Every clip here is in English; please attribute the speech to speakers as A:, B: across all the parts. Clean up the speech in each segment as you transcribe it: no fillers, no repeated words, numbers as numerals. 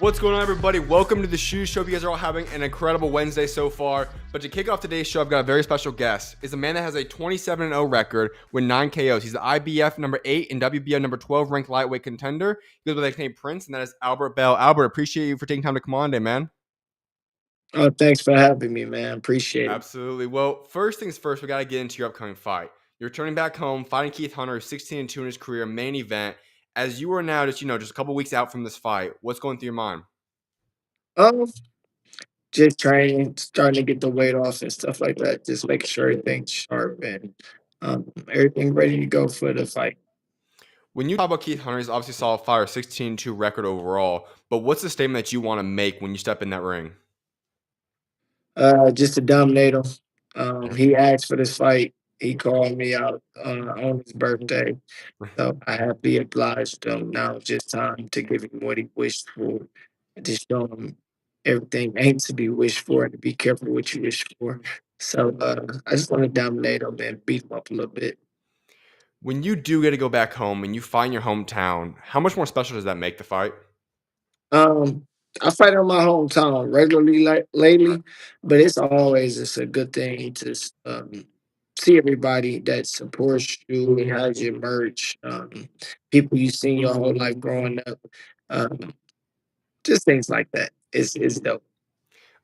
A: What's going on, everybody? Welcome to the SchuZ Show. You guys are all having an incredible Wednesday so far. But to kick off today's show, I've got a very special guest. It's a man that has a 27-0 record with 9 KOs. He's the IBF number 8 and WBO number 12 ranked lightweight contender. He goes by the nickname Prince, and that is Albert Bell. Albert, appreciate you for taking time to come on today, man.
B: Oh, thanks for having me, man. Appreciate it.
A: Absolutely. Well, first things first, we got to get into your upcoming fight. You're returning back home, fighting Keith Hunter, 16-2 in his career, main event. As you are now just a couple weeks out from this fight, what's going through your mind?
B: Um, just training, starting to get the weight off and stuff like that. Just making sure everything's sharp and everything ready to go for the fight.
A: When you talk about Keith Hunter, he's obviously saw a fire 16-2 record overall, but what's the statement that you want to make when you step in that ring?
B: Just to dominate him. He asked for this fight. He called me out on his birthday, so I happily obliged him. Now it's just time to give him what he wished for, and to show him everything ain't to be wished for, and to be careful what you wish for. So I just want to dominate him and beat him up a little bit.
A: When you do get to go back home and you find your hometown, how much more special does that make the fight?
B: Um, I fight in my hometown regularly lately, but it's a good thing to see everybody that supports you and has your merch, people you've seen your whole life growing up, um, just things like that. It's dope.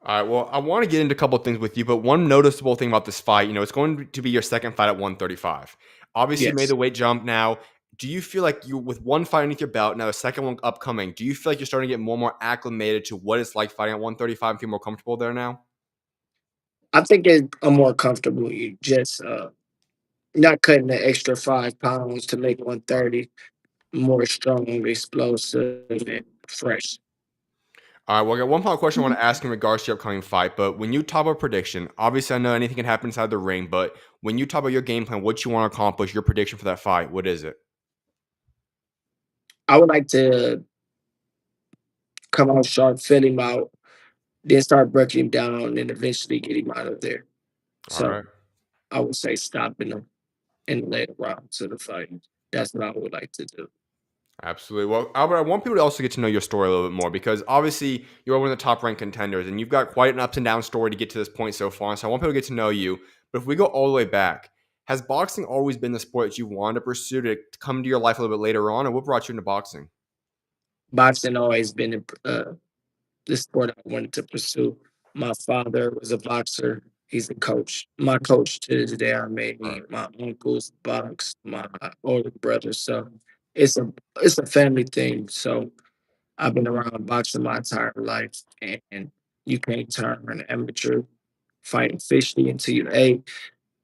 A: All right, well, I want to get into a couple of things with you, but one noticeable thing about this fight, it's going to be your second fight at 135. Obviously, you made
B: Yes,
A: the weight jump now. Do you feel like you, with one fight underneath your belt, now the second one upcoming, do you feel like you're starting to get more and more acclimated to what it's like fighting at 135 and feel more comfortable there now?
B: I think I'm more comfortable. You just not cutting the extra 5 pounds to make 130 more strong, explosive, and fresh.
A: All right, well, I got one final question I want to ask in regards to your upcoming fight. But when you talk about prediction, obviously I know anything can happen inside the ring, but when you talk about your game plan, what you want to accomplish, your prediction for that fight, what is it?
B: I would like to come out sharp, fill him out, then start breaking him down, and eventually get him out of there.
A: All
B: So
A: right.
B: I would say stopping him in the later rounds of the fight. That's what I would like to do.
A: Absolutely. Well, Albert, I want people to also get to know your story a little bit more because obviously you're one of the top ranked contenders and you've got quite an ups and downs story to get to this point so far. So I want people to get to know you. But if we go all the way back, has boxing always been the sport that you wanted to pursue to come to your life a little bit later on, or what brought you into boxing?
B: Boxing always been the sport I wanted to pursue. My father was a boxer. He's a coach. My coach to this day I made
A: All
B: me.
A: right.
B: My uncles box, my older brother. So it's a it's a family thing. So I've been around boxing my entire life, and you can't turn an amateur fighting officially until you're eight.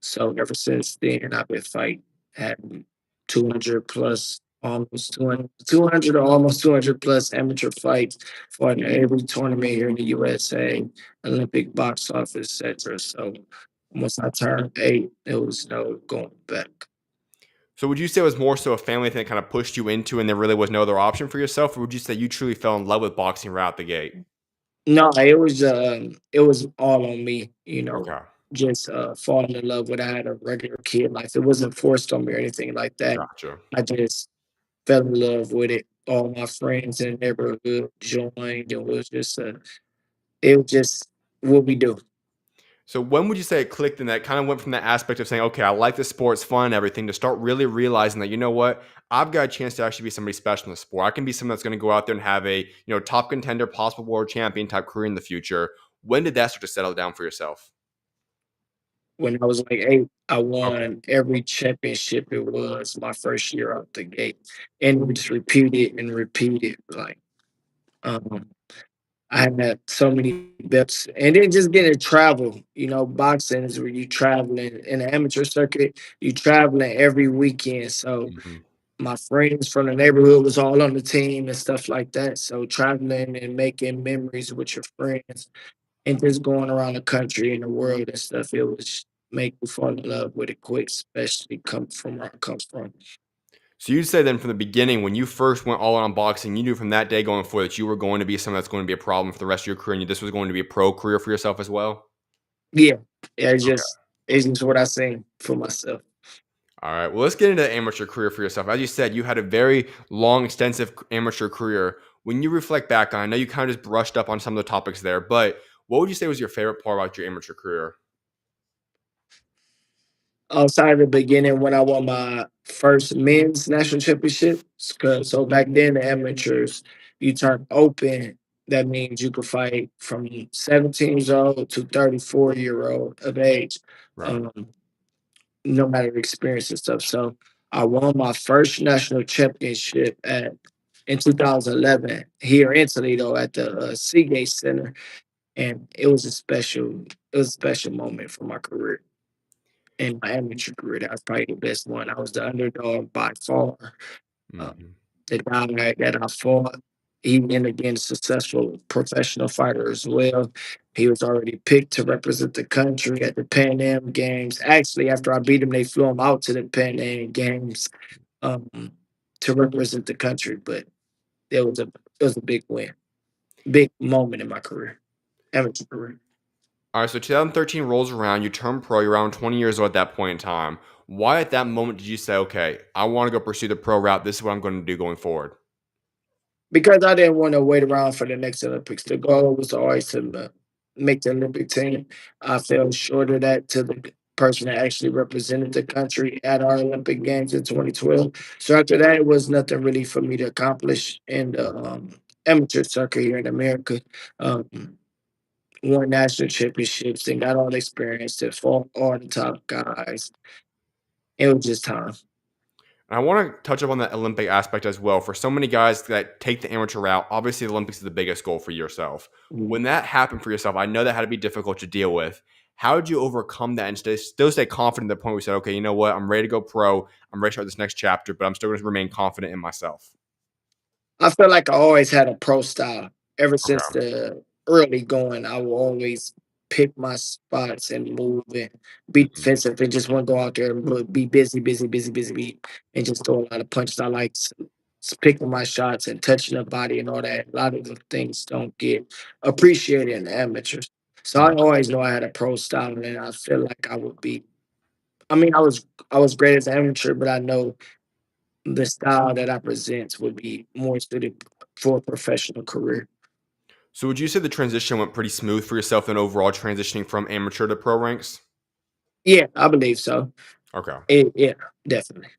B: So ever since then, I've been fighting, having 200 plus, almost 200 or almost 200 plus amateur fights, fought in every tournament here in the USA, Olympic box office, etc. So once I turned eight, there was no going back.
A: So would you say it was more so a family thing that kind of pushed you into and there really was no other option for yourself? Or would you say you truly fell in love with boxing right out the gate?
B: No, it was all on me,
A: Okay.
B: just falling in love with. I had a regular kid life. It wasn't forced on me or anything like that.
A: Gotcha.
B: I just fell in love with it. All my friends in the neighborhood joined. It was just what we do.
A: So when would you say it clicked and that kind of went from that aspect of saying, okay, I like the sport, it's fun and everything, to start really realizing that, you know what, I've got a chance to actually be somebody special in the sport. I can be someone that's going to go out there and have a, top contender, possible world champion type career in the future. When did that start to settle down for yourself?
B: When I was like eight, I
A: Okay.
B: won every championship it was my first year out the gate. And we just repeated and repeated. Um, I had so many belts, and then just getting to travel. Boxing is where you traveling in the amateur circuit. You traveling every weekend, so
A: Mhm.
B: my friends from the neighborhood was all on the team and stuff like that. So traveling and making memories with your friends, and just going around the country and the world and stuff, it was make me fall in love with it quick, especially come from where I come from.
A: So you'd say then from the beginning, when you first went all in on boxing, you knew from that day going forward that you were going to be someone that's going to be a problem for the rest of your career, and this was going to be a pro career for yourself as well?
B: Yeah, yeah,
A: Okay.
B: it's just what I seen for myself.
A: All right. Well, let's get into the amateur career for yourself. As you said, you had a very long, extensive amateur career. When you reflect back on, I know you kind of just brushed up on some of the topics there, but what would you say was your favorite part about your amateur career?
B: Outside of the beginning when I won my first men's national championship, so back then the amateurs, you turn open. That means you could fight from 17 years old to 34-year old of age,
A: Right.
B: um, no matter the experience and stuff. So I won my first national championship in 2011 here in Toledo at the Seagate Center, and it was a special moment for my career. In my amateur career, that was probably the best one. I was the underdog by far. Um,
A: Mhm.
B: the guy that I fought, he ended up being a successful professional fighter as well. He was already picked to represent the country at the Pan Am Games. Actually, after I beat him, they flew him out to the Pan Am Games um, to represent the country. But it was a big win, big moment in my career, amateur career.
A: All right, so 2013 rolls around, you turn pro, you're around 20 years old at that point in time. Why at that moment did you say, okay, I want to go pursue the pro route? This is what I'm going to do going forward?
B: Because I didn't want to wait around for the next Olympics. The goal was always to make the Olympic team. I fell short of that to the person that actually represented the country at our Olympic Games in 2012. So after that, it was nothing really for me to accomplish in the amateur circuit here in America. Um, Won national championships and got all the experience to fought all the top guys. It was just time.
A: And I want to touch up on that Olympic aspect as well. For so many guys that take the amateur route, obviously the Olympics is the biggest goal for yourself.
B: Mhm.
A: When that happened for yourself, I know that had to be difficult to deal with. How did you overcome that and still stay confident at the point where you said, okay, you know what, I'm ready to go pro, I'm ready to start this next chapter, but I'm still going to remain confident in myself?
B: I feel like I always had a pro style ever since
A: Okay.
B: the early going. I will always pick my spots and move and be
A: Mhm.
B: defensive and just want to go out there and be busy, busy, busy, busy, busy, and just throw a lot of punches. I like picking my shots and touching the body and all that. A lot of the things don't get appreciated in the amateurs. So I
A: Mhm.
B: always know I had a pro style, and I feel like I would be. I mean, I was great as an amateur, but I know the style that I present would be more suited for a professional career.
A: So would you say the transition went pretty smooth for yourself and overall transitioning from amateur to pro ranks?
B: Yeah, I believe so.
A: Okay.
B: Yeah, definitely.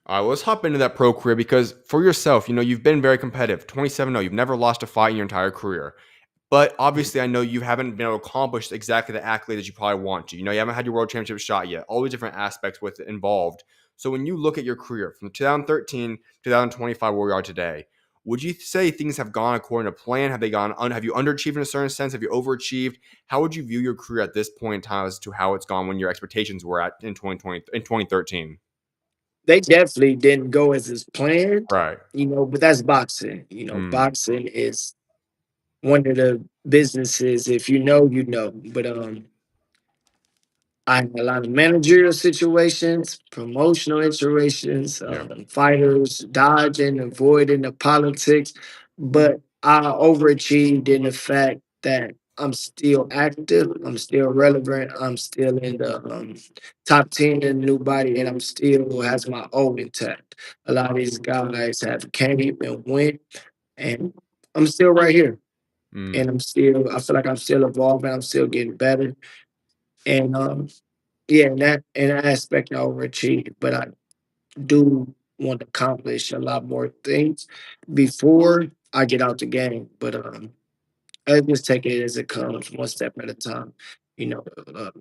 A: All right, well, let's hop into that pro career because for yourself, you've been very competitive. 27-0, you've never lost a fight in your entire career. But
B: Mhm.
A: obviously, I know you haven't been able to accomplish exactly the accolade that you probably want to. You haven't had your world championship shot yet. All the different aspects with it involved. So when you look at your career from 2013 to 2025, where we are today, would you say things have gone according to plan? Have they gone? Have you underachieved in a certain sense? Have you overachieved? How would you view your career at this point in time as to how it's gone when your expectations were at in 2020 in 2013?
B: They definitely didn't go as is planned,
A: Right.
B: but that's boxing.
A: Mm,
B: Boxing is one of the businesses. If you know, you know. But I had a lot of managerial situations, promotional situations,
A: yeah.
B: fighters dodging, avoiding the politics. But I overachieved in the fact that I'm still active, I'm still relevant, I'm still in the top 10 in the new body, and I'm still has my old intact. A lot of these guys have came and went, and I'm still right here.
A: Mm.
B: And I feel like I'm still evolving, I'm still getting better. And yeah, in that aspect, I overachieved, but I do want to accomplish a lot more things before I get out the game. But I just take it as it comes, one step at a time. You know, uh,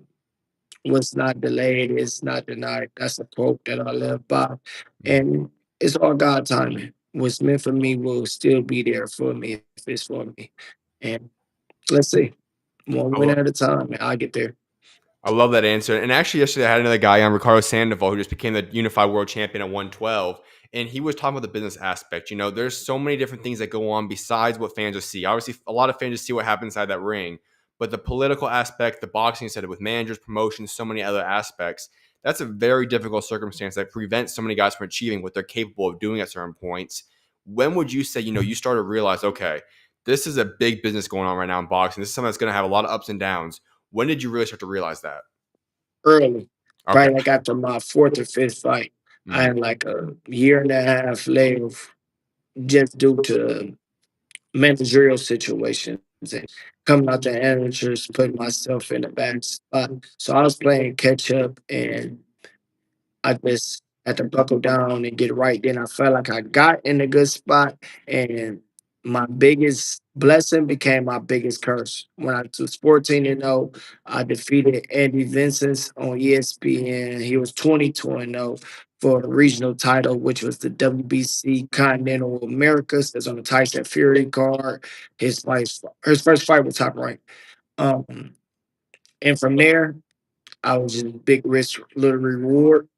B: what's not delayed is not denied. That's a quote that I live by,
A: Mm.
B: and it's all God timing. What's meant for me will still be there for me if it's for me. And let's see, one
A: I
B: win
A: love
B: at a time, and I'll get there.
A: I love that answer. And actually, yesterday I had another guy on Ricardo Sandoval who just became the unified world champion at 112. And he was talking about the business aspect. There's so many different things that go on besides what fans just see. Obviously, a lot of fans just see what happens inside that ring. But the political aspect, the boxing side, with managers, promotions, so many other aspects, that's a very difficult circumstance that prevents so many guys from achieving what they're capable of doing at certain points. When would you say, you started to realize, okay, this is a big business going on right now in boxing. This is something that's going to have a lot of ups and downs. When did you really start to realize that?
B: Early,
A: Okay.
B: probably like after my fourth or fifth fight. I
A: Mm,
B: had like a year and a half layoff just due to managerial situations and coming out the amateurs, putting myself in a bad spot. So I was playing catch up, and I just had to buckle down and get right. Then I felt like I got in a good spot, and my biggest blessing became my biggest curse. When I was 14-0, I defeated Andy Vincent on ESPN. He was 22-0 for the regional title, which was the WBC Continental Americas. That's on the Tyson Fury card. His first fight was top ranked. Um, and from there, I was just big risk, little reward.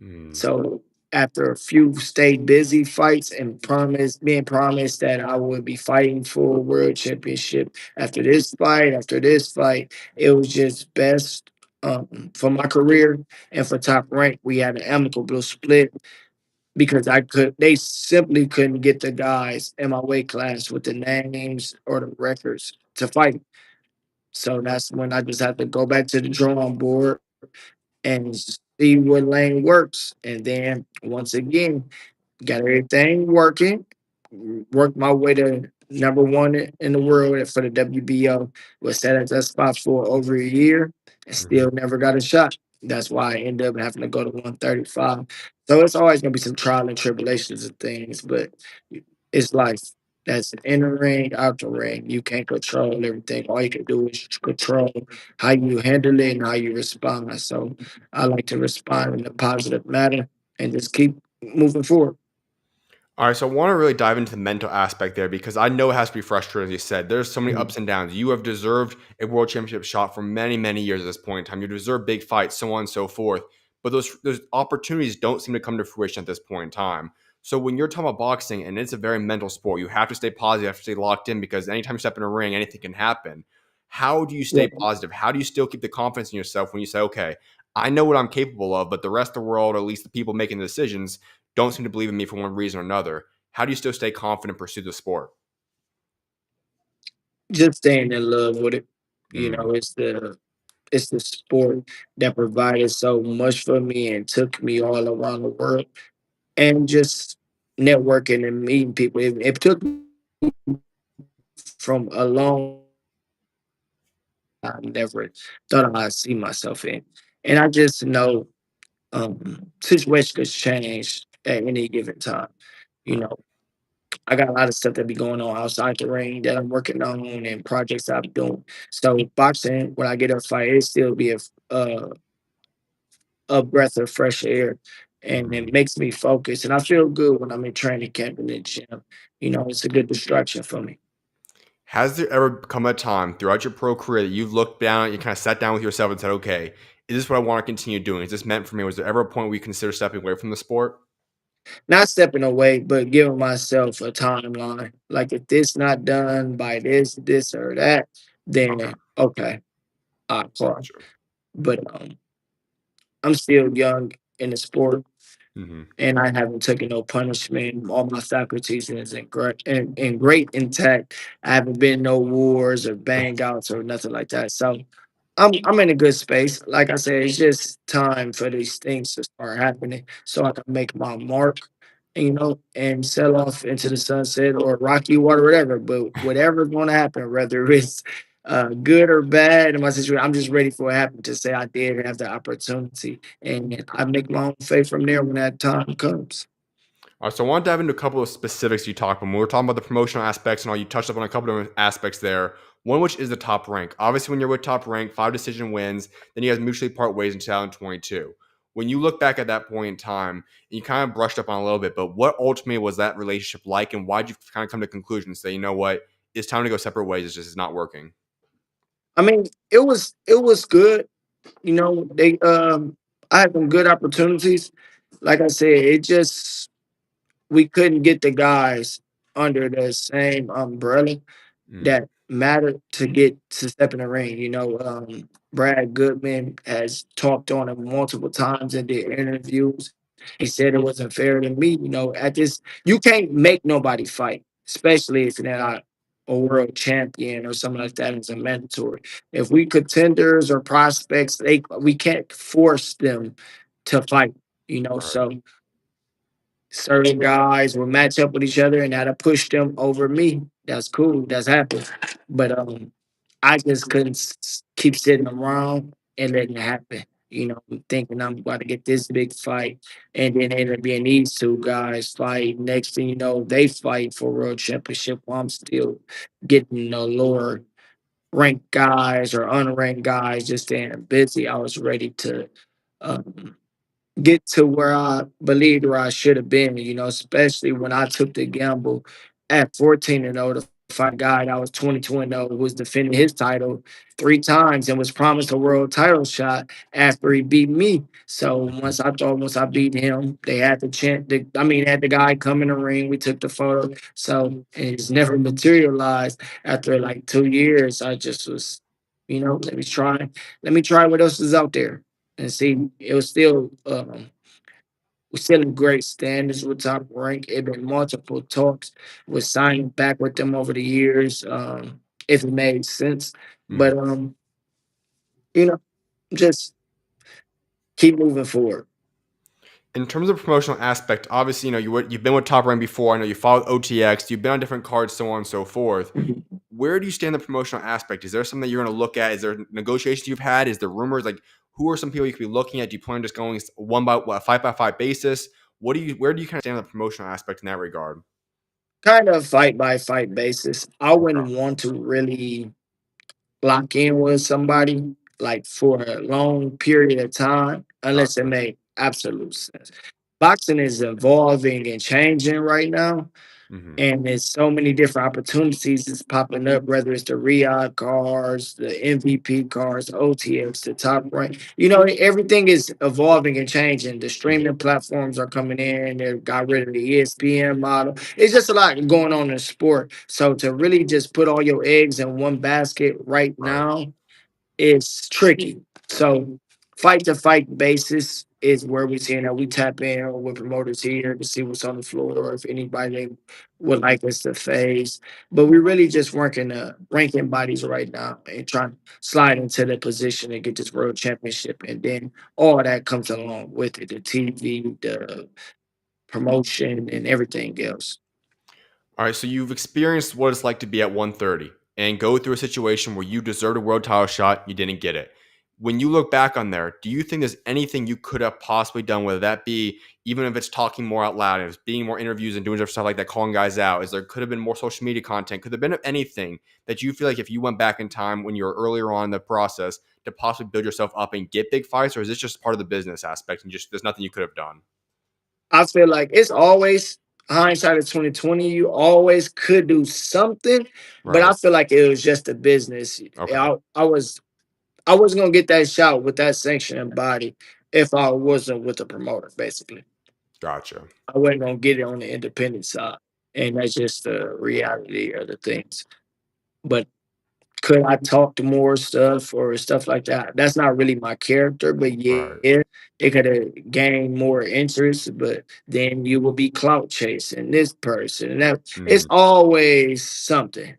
A: Mm,
B: So after a few stayed busy fights and being promised that I would be fighting for a world championship after this fight, it was just best for my career and for Top Rank. We had an amicable split because they simply couldn't get the guys in my weight class with the names or the records to fight. So that's when I just had to go back to the drawing board and see what lane works. And then once again, got everything working, worked my way to number one in the world for the WBO. Was set at that spot for over a year and
A: mhm.
B: still never got a shot. That's why I ended up having to go to 135. So it's always gonna be some trial and tribulations and things, but it's life. That's in the ring, out the ring. You can't control everything. All you can do is control how you handle it and how you respond. So I like to respond in a positive manner and just keep moving forward.
A: All right, so I want to really dive into the mental aspect there because I know it has to be frustrating, as you said. There's so many
B: Mhm.
A: ups and downs. You have deserved a world championship shot for many, many years at this point in time. You deserve big fights, so on and so forth. But those opportunities don't seem to come to fruition at this point in time. So when you're talking about boxing, and it's a very mental sport, you have to stay positive, you have to stay locked in because anytime you step in a ring, anything can happen. How do you
B: Yeah.
A: stay positive? How do you still keep the confidence in yourself when you say, okay, I know what I'm capable of, but the rest of the world, or at least the people making the decisions, don't seem to believe in me for one reason or another? How do you still stay confident and pursue the sport?
B: Just staying in love with it. You
A: Mm,
B: know, it's the sport that provided so much for me and took me all around the world. And just networking and meeting people. It took me from a long I never thought I'd see myself in. And I just know situations could change at any given time. You
A: right.
B: know, I got a lot of stuff that be going on outside the ring that I'm working on and projects I'm doing. So boxing, when I get a fight, it still be a breath of fresh air, and
A: Mhm.
B: it makes me focus. And I feel good when I'm in training camp in the gym. You know, it's a good distraction for me.
A: Has there ever come a time throughout your pro career that you've looked down, you kind of sat down with yourself and said, okay, is this what I want to continue doing? Is this meant for me? Was there ever a point where you consider stepping away from the sport?
B: Not stepping away, but giving myself a timeline. Like if this not done by this or that,
A: Okay.
B: then okay, I'll call.
A: Gotcha.
B: But I'm still young in the sport,
A: Hmm.
B: and I haven't taken no punishment. All my faculties is in great intact. I haven't been no wars or bang outs or nothing like that. So I'm in a good space. Like I said, it's just time for these things to start happening so I can make my mark, and sell off into the sunset or rocky water, whatever. But whatever's gonna happen, whether it's good or bad in my situation, I'm just ready for it to happen to say I did have the opportunity. And I make my own fate from there when that time comes.
A: All right, so I want to dive into a couple of specifics you talked about. When we were talking about the promotional aspects and all, you touched up on a couple of aspects there. One which is the top rank. Obviously, when you're with top rank, 5 decision wins, then you guys mutually part ways in 2022. When you look back at that point in time, and you kind of brushed up on a little bit, but what ultimately was that relationship like, and why did you kind of come to the conclusion and say, you know what, it's time to go separate ways. It's not working.
B: I mean, it was good. They I had some good opportunities. Like I said, it just we couldn't get the guys under the same umbrella
A: Mm,
B: that mattered to get to step in the ring. Brad Goodman has talked on it multiple times in the interviews. He said it wasn't fair to me. At this, you can't make nobody fight, especially if they're not a world champion or something like that as a mandatory. If we contenders or prospects, we can't force them to fight.
A: right.
B: So certain guys will match up with each other, and that'll push them over me. That's cool. That's happy. But I just couldn't keep sitting around and letting it happen. You know, thinking I'm about to get this big fight, and then end up being these two guys fight. Next thing you know, they fight for world championship. While I'm still getting lower ranked guys or unranked guys just staying busy. I was ready to um, get to where I believed where I should have been, especially when I took the gamble at 14 and 0 to fight a guy that was 22 and 0 who was defending his title 3 times and was promised a world title shot after he beat me. So once I beat him, they had the chance. Had the guy come in the ring. We took the photo. So and it's never materialized. After like 2 years, I just was, let me try what else is out there and see. It was still we're still in great standards with Top Rank. It been multiple talks with signing back with them over the years, if it made sense.
A: Mhm.
B: But you know, just keep moving forward.
A: In terms of promotional aspect, obviously, you've been with Top Rank before. I know you followed OTX. You've been on different cards, so on and so forth.
B: Mhm.
A: Where do you stand in the promotional aspect? Is there something that you're going to look at? Is there negotiations you've had? Is there rumors? Like, who are some people you could be looking at? Do you plan on just going fight by fight basis? Where do you kind of stand on the promotional aspect in that regard?
B: Kind of fight by fight basis. I
A: Okay.
B: wouldn't want to really lock in with somebody like for a long period of time unless it
A: Gotcha.
B: made absolute sense. Boxing is evolving and changing right now.
A: Hmm.
B: And there's so many different opportunities that's popping up, whether it's the Riyadh cars, the MVP cars, the OTX, the top rank. Everything is evolving and changing. The
A: Hmm.
B: streaming platforms are coming in. They got rid of the ESPN model. It's just a lot going on in sport. So to really just put all your eggs in one basket right
A: Right.
B: now is tricky. So fight to fight basis is where we're seeing that we tap in with promoters here to see what's on the floor or if anybody would like us to face. But we're really just working the ranking bodies right now and trying to slide into the position and get this world championship. And then all that comes along with it, the TV, the promotion and everything else.
A: All right, so you've experienced what it's like to be at 130 and go through a situation where you deserved a world title shot, you didn't get it. When you look back on there, do you think there's anything you could have possibly done, whether that be even if it's talking more out loud, if it's being more interviews and doing stuff like that, calling guys out? Is there could have been more social media content? Could there have been anything that you feel like if you went back in time when you were earlier on in the process to possibly build yourself up and get big fights, or is this just part of the business aspect and just there's nothing you could have done?
B: I feel like it's always hindsight of 2020. You always could do something, but I
A: Right.
B: feel like it was just a business.
A: Okay.
B: I wasn't gonna get that shot with that sanctioning body if I wasn't with the promoter. Basically,
A: Gotcha.
B: I wasn't gonna get it on the independent side, and that's just the reality of the things. But could I talk to more stuff or stuff like that? That's not really my character, but
A: Right.
B: yeah, it could have gained more interest, but then you will be clout chasing this person. And that it's
A: Mhm.
B: always something.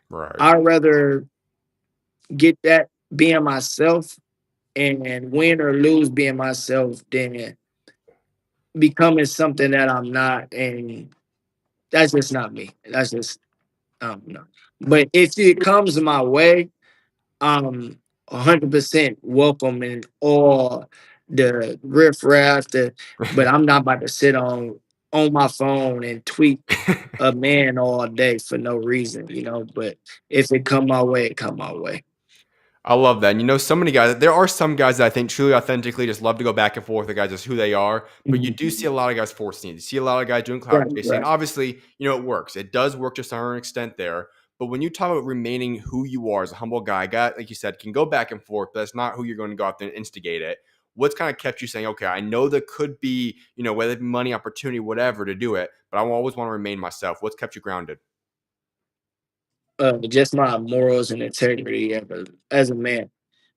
A: Right.
B: I'd rather get that being myself and win or lose being myself than becoming something that I'm not. And that's just not me. That's just no. But if it comes my way, 100% welcoming all the riffraff, but I'm not about to sit on my phone and tweet a man all day for no reason, But if it come my way, it come my way.
A: I love that. And so many guys, there are some guys that I think truly authentically just love to go back and forth with guys just who they are. But you do
B: Mhm.
A: see a lot of guys forcing it. You see a lot of guys doing cloud
B: Right,
A: chasing. And
B: right.
A: obviously, it works. It does work to some extent there. But when you talk about remaining who you are as a humble guy, like you said, can go back and forth, but that's not who you're going to go out there and instigate it. What's kind of kept you saying, okay, I know there could be, whether it be money, opportunity, whatever to do it, but I always want to remain myself. What's kept you grounded?
B: Just my morals and integrity as a man.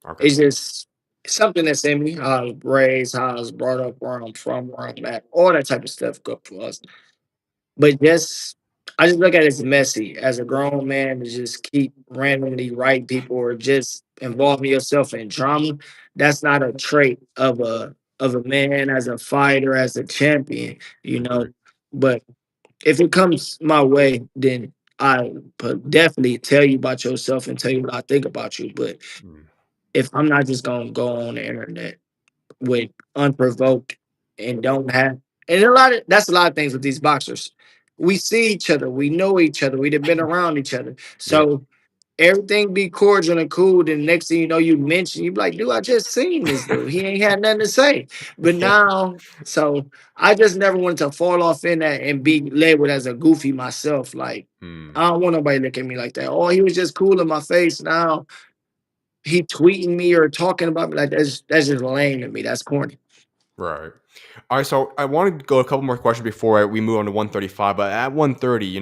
A: Okay.
B: It's just something that's in me. How I was raised, how I was brought up, where I'm from, where I'm at, all that type of stuff go for us. But I just look at it as messy as a grown man to just keep randomly writing people or just involving yourself in drama. That's not a trait of a man as a fighter, as a champion.
A: Agree.
B: But if it comes my way, then definitely tell you about yourself and tell you what I think about you. But
A: Mm.
B: if I'm not just gonna go on the internet with unprovoked and don't have and a lot of things with these boxers. We see each other, we know each other, we've been around each other.
A: Yep.
B: So everything be cordial and cool. Then next thing you know, you mention, you be like, dude, I just seen this dude. He ain't had nothing to say. But
A: Yeah.
B: now, so I just never wanted to fall off in that and be labeled as a goofy myself. Like,
A: Mm.
B: I don't want nobody to look at me like that. Oh, he was just cool in my face. Now he tweeting me or talking about me like that's just lame to me. That's corny.
A: Right. All right. So I want to go a couple more questions before we move on to 135. But at 130,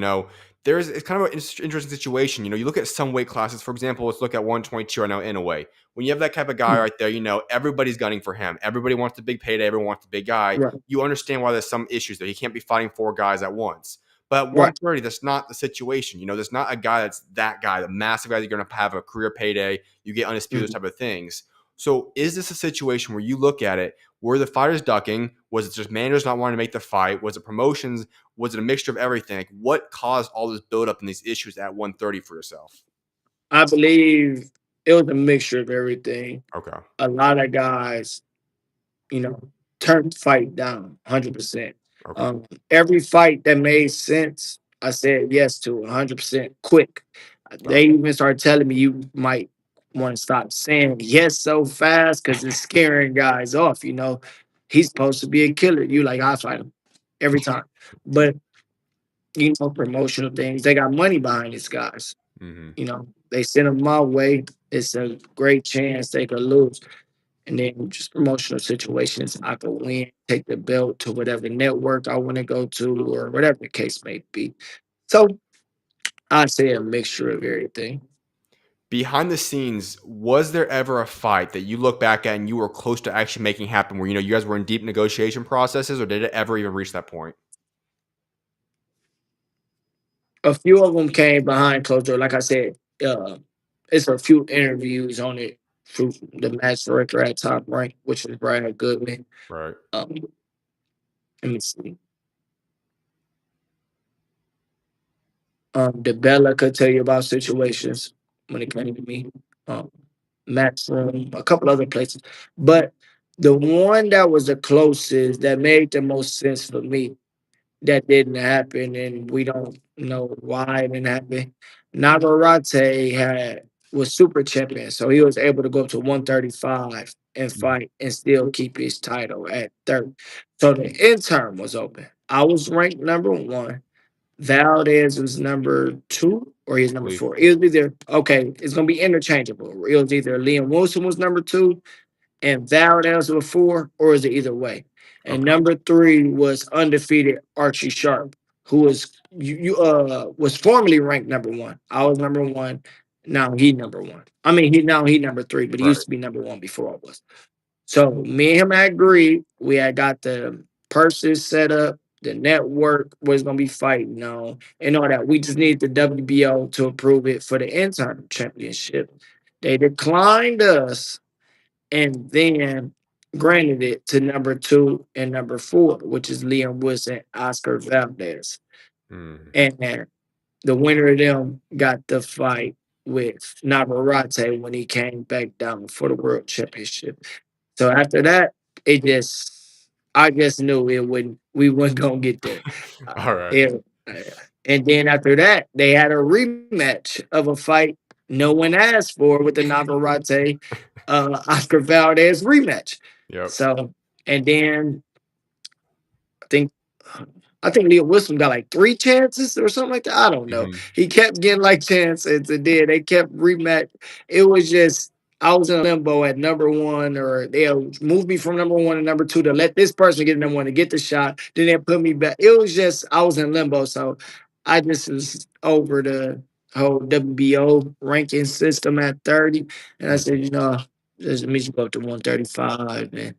A: it's kind of an interesting situation. You look at some weight classes. For example, let's look at 122 right now in a way. When you have that type of guy
B: Mm,
A: right there, everybody's gunning for him. Everybody wants the big payday. Everyone wants the big guy.
B: right,
A: You understand why there's some issues there. He can't be fighting four guys at once. But at
B: right.
A: 130, that's not the situation. There's not a guy that's that guy, the massive guy that you're going to have a career payday. You get undisputed, those
B: Mhm.
A: type of things. So is this a situation where you look at it? Were the fighters ducking? Was it just managers not wanting to make the fight? Was it promotions? Was it a mixture of everything? Like, what caused all this buildup and these issues at 130 for yourself?
B: I believe it was a mixture of everything.
A: Okay.
B: A lot of guys, you know, turned the fight down 100%.
A: Okay.
B: Every fight that made sense, I said yes to 100% quick. They
A: Gotcha.
B: even started telling me you might want to stop saying yes so fast because it's scaring guys off. He's supposed to be a killer. You like, I fight him every time. But, promotional things, they got money behind these guys.
A: Hmm.
B: They send them my way. It's a great chance they could lose. And then just promotional situations, I could win, take the belt to whatever network I want to go to, or whatever the case may be. So I'd say a mixture of everything.
A: Behind the scenes, was there ever a fight that you look back at and you were close to actually making happen where, you guys were in deep negotiation processes, or did it ever even reach that point?
B: A few of them came behind closed door. Like I said, uh, it's a few interviews on it through the match director at Top Rank, which is Brad Goodman.
A: Right.
B: Um, let me see. DeBella could tell you about situations when it came to me. Um, Max Room, a couple other places. But the one that was the closest, that made the most sense for me, that didn't happen, and we don't know why it didn't happen. Navarrete was super champion, so he was able to go up to 135 and
A: Mhm.
B: fight and still keep his title at 30. So the interim was open. I was ranked number one. Valdez was number two or he's number
A: Believe.
B: four. It was either okay, it's gonna be interchangeable. It was either Liam Wilson was number two and Valdez was four, or is it either way? And
A: Okay.
B: number three was undefeated Archie Sharp, who was formerly ranked number one. I was number one. Now he number one. I mean, he number three, but he used
A: Right.
B: to be number one before I was. So me and him had agreed. We had got the purses set up, the network was gonna be fighting on, and all that. We just needed the WBO to approve it for the intern championship. They declined us and then granted it to number two and number four, which is Liam Wilson, Oscar Valdez.
A: Mhm.
B: And the winner of them got the fight with Navarrete when he came back down for the world championship. So after that, I just knew we weren't gonna get there.
A: All right.
B: It, uh, and then after that, they had a rematch of a fight no one asked for with the Navarrete Oscar Valdez rematch.
A: Yep.
B: So, and then I think I think Leah Wilson got like three chances or something like that. I don't know.
A: Mhm.
B: He kept getting like chances, and then they kept rematch. It was just I was in limbo at number one, or they'll move me from number one to number two to let this person get number one to get the shot. Then they put me back. It was just I was in limbo, so I just was over the whole WBO ranking system at 30, and I said,
A: Mhm.
B: just let me just go up to 135 and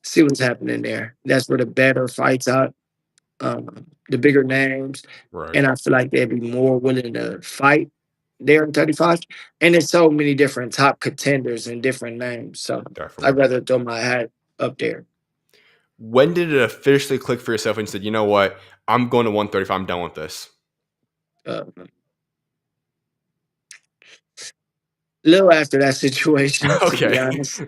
B: see what's happening there. That's where the better fights out, the bigger names,
A: Right.
B: and I feel like they'd be more willing to fight there in 35. And there's so many different top contenders and different names. So I'd
A: Definitely.
B: rather throw my hat up there.
A: When did it officially click for yourself and you said, you know what? I'm going to 135. I'm done with this.
B: Uh, Little after that situation, to be
A: Okay.
B: honest.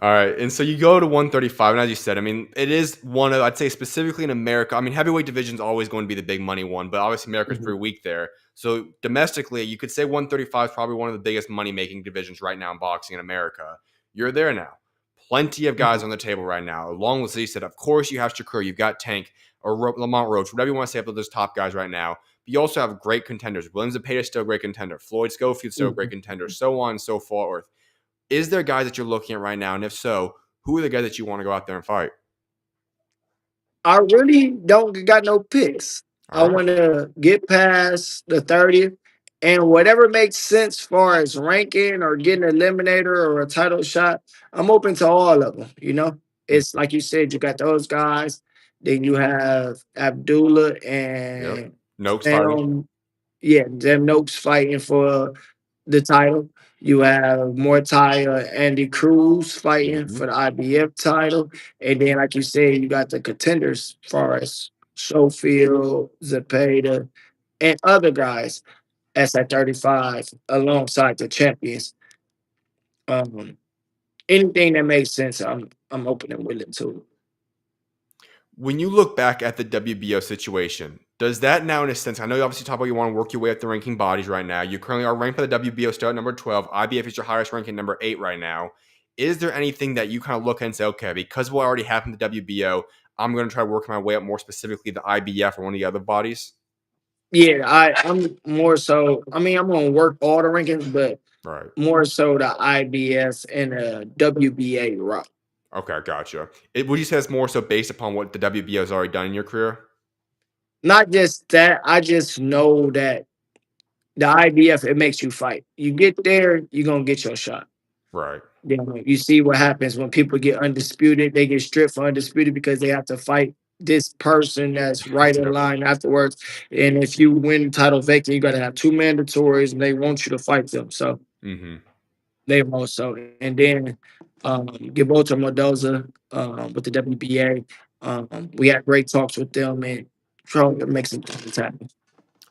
A: All right. And so you go to 135. And as you said, I mean, it is one of, I'd say specifically in America, I mean, heavyweight division is always going to be the big money one, but obviously America's
B: Mhm,
A: pretty weak there. So domestically, you could say 135 is probably one of the biggest money making divisions right now in boxing in America. You're there now. Plenty of guys
B: mhm.
A: on the table right now. Along with, as you said, of course, you have Shakur, you've got Tank or Lamont Roach, whatever you want to say about those top guys right now. But you also have great contenders. Williams Zepeda is still a great contender. Floyd Schofield still a great
B: Mhm.
A: contender. So on and so forth. Is there guys that you're looking at right now? And if so, who are the guys that you want to go out there and fight?
B: I really don't got no picks.
A: All
B: I
A: right.
B: want to get past the 30th and whatever makes sense far as ranking or getting an eliminator or a title shot, I'm open to all of them, you know? It's
A: Mhm.
B: like you said, you got those guys, then you have Abdullah
A: Yep.
B: and
A: Noakes fighting.
B: Sam, yeah, them Noakes fighting for the title. You have Mortai Andy Cruz fighting
A: Hmm.
B: for the IBF title. And then, like you said, you got the contenders as far as Schofield, Zepeda, and other guys that's at 35 alongside the champions. Um, Anything that makes sense, I'm open and willing to.
A: When you look back at the WBO situation, does that now, in a sense, I know you obviously talk about you want to work your way up the ranking bodies right now. You currently are ranked by the WBO still at number 12. IBF is your highest ranking, number 8 right now. Is there anything that you kind of look at and say, okay, because of what already happened to WBO, I'm going to try working my way up more specifically the IBF or one of the other bodies?
B: Yeah, I'm more so. I mean, I'm gonna work all the rankings, but
A: Right.
B: more so the IBS and the WBA route.
A: Okay, gotcha. Would you say it's more so based upon what the WBO has already done in your career?
B: Not just that, I just know that the IBF it makes you fight. You get there, you're gonna get your shot.
A: Right.
B: You know, you see what happens when people get undisputed. They get stripped for undisputed because they have to fight this person that's right in
A: Yep.
B: line afterwards. And if you win the title vacant, you got to have two mandatories, and they want you to fight them. So
A: Hmm.
B: they also, and then Gilberto Mendoza with the WBA. We had great talks with them and trying to make some things happen.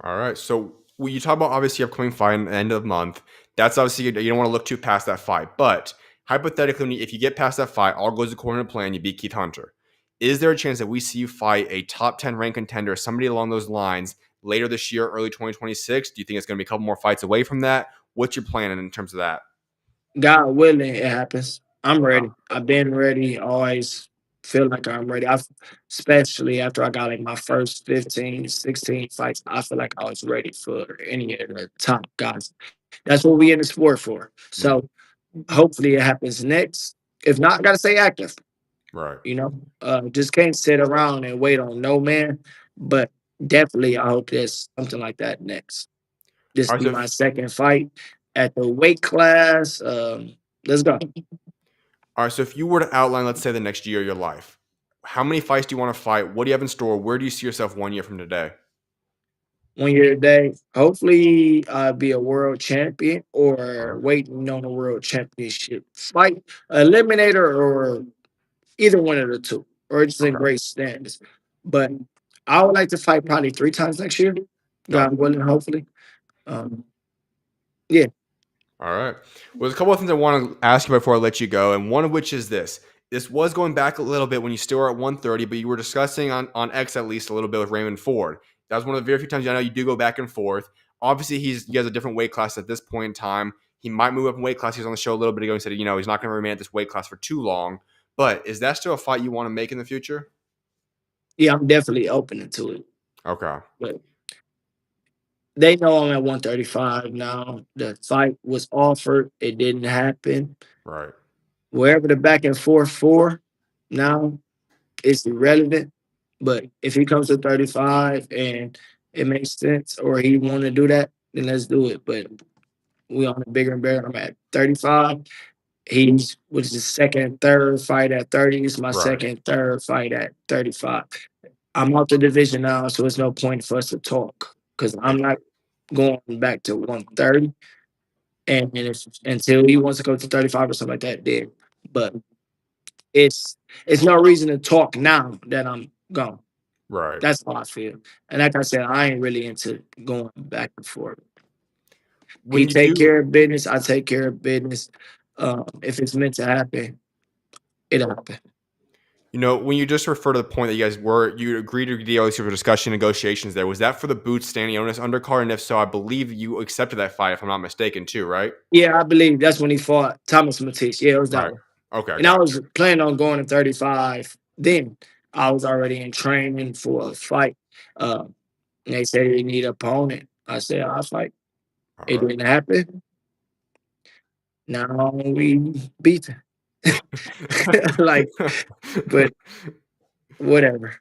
A: All right. So when you talk about obviously upcoming fight at the end of the month, that's obviously you don't want to look too past that fight. But hypothetically, if you get past that fight, all goes according to plan, you beat Keith Hunter. Is there a chance that we see you fight a top 10 ranked contender, somebody along those lines, later this year, early 2026? Do you think it's going to be a couple more fights away from that? What's your plan in terms of that?
B: God willing, it happens. I'm
A: Okay.
B: ready. I've been ready. Always feel like I'm ready. Especially after I got like my first 15, 16 fights, I feel like I was ready for any of the top guys. That's what we in the sport for.
A: Mm,
B: So hopefully it happens next. If not, I gotta stay active.
A: right.
B: You know, just can't sit around and wait on no man. But definitely, I hope there's something like that next. This
A: All right.
B: be my second fight at the weight class. Let's go.
A: So if you were to outline, let's say, the next year of your life, how many fights do you want to fight? What do you have in store? Where do you see yourself 1 year from today?
B: 1 year today. Hopefully, be a world champion
A: All
B: or
A: right.
B: waiting on a world championship fight, eliminator, or either one of the two, or just in
A: Okay.
B: great standings. But I would like to fight probably 3 times next year, God
A: Gotcha.
B: willing, hopefully. Um, yeah,
A: All right. Well, there's a couple of things I want to ask you before I let you go, and one of which is this. This was going back a little bit when you still were at 130, but you were discussing on X at least a little bit with Raymond Ford. That was one of the very few times I know you do go back and forth. Obviously, he has a different weight class at this point in time. He might move up in weight class. He was on the show a little bit ago and said, he's not going to remain at this weight class for too long. But is that still a fight you want to make in the future?
B: yeah, I'm definitely open to it.
A: Okay.
B: But they know I'm at 135 now. The fight was offered, it didn't happen.
A: Right.
B: Wherever the back and forth for now, it's irrelevant. But if he comes to 35 and it makes sense, or he want to do that, then let's do it. But we on a bigger and better. I'm at 35. He's was his second, third fight at 30. It's my
A: Right.
B: second, third fight at 35. I'm out the division now, so it's no point for us to talk because I'm not going back to 130. And if until he wants to go to 35 or something like that, then. But it's it's no reason to talk now that I'm gone.
A: Right.
B: That's how I feel. And like I said, I ain't really into going back and forth.
A: When
B: He
A: you
B: take
A: do,
B: care of business. I take care of business. If it's meant to happen, it'll happen.
A: when you just refer to the point that you agreed to deal with discussion negotiations there, was that for the Boots standing onus undercard? And if so, I believe you accepted that fight, if I'm not mistaken, too, right?
B: Yeah, I believe that's when he fought Thomas Matisse. Yeah, it was that
A: Right.
B: one.
A: Okay,
B: And I
A: gotcha.
B: was planning on going to 35. Then I was already in training for a fight. Uh, and they said they need an opponent. I said I'll fight.
A: All
B: It
A: right.
B: didn't happen. Now we beat them. Like, but whatever.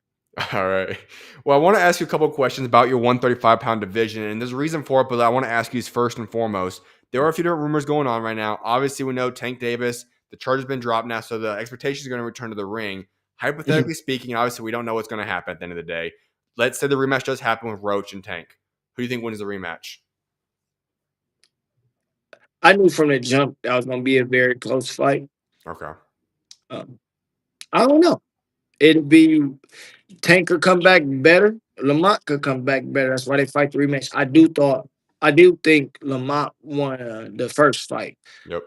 A: All right. Well, I want to ask you a couple of questions about your 135-pound division, and there's a reason for it, but I want to ask you first and foremost. There are a few different rumors going on right now. Obviously, we know Tank Davis, the charge has been dropped now, so the expectation is going to return to the ring.
B: Mhm.
A: Hypothetically speaking, obviously, we don't know what's going to happen at the end of the day. Let's say the rematch does happen with Roach and Tank. Who do you think wins the rematch?
B: I knew from the jump that was going to be a very close fight.
A: Okay.
B: Um, I don't know. It'd be Tank could come back better. Lamont could come back better. That's why they fight the rematch. I do think Lamont won the first fight.
A: Yep.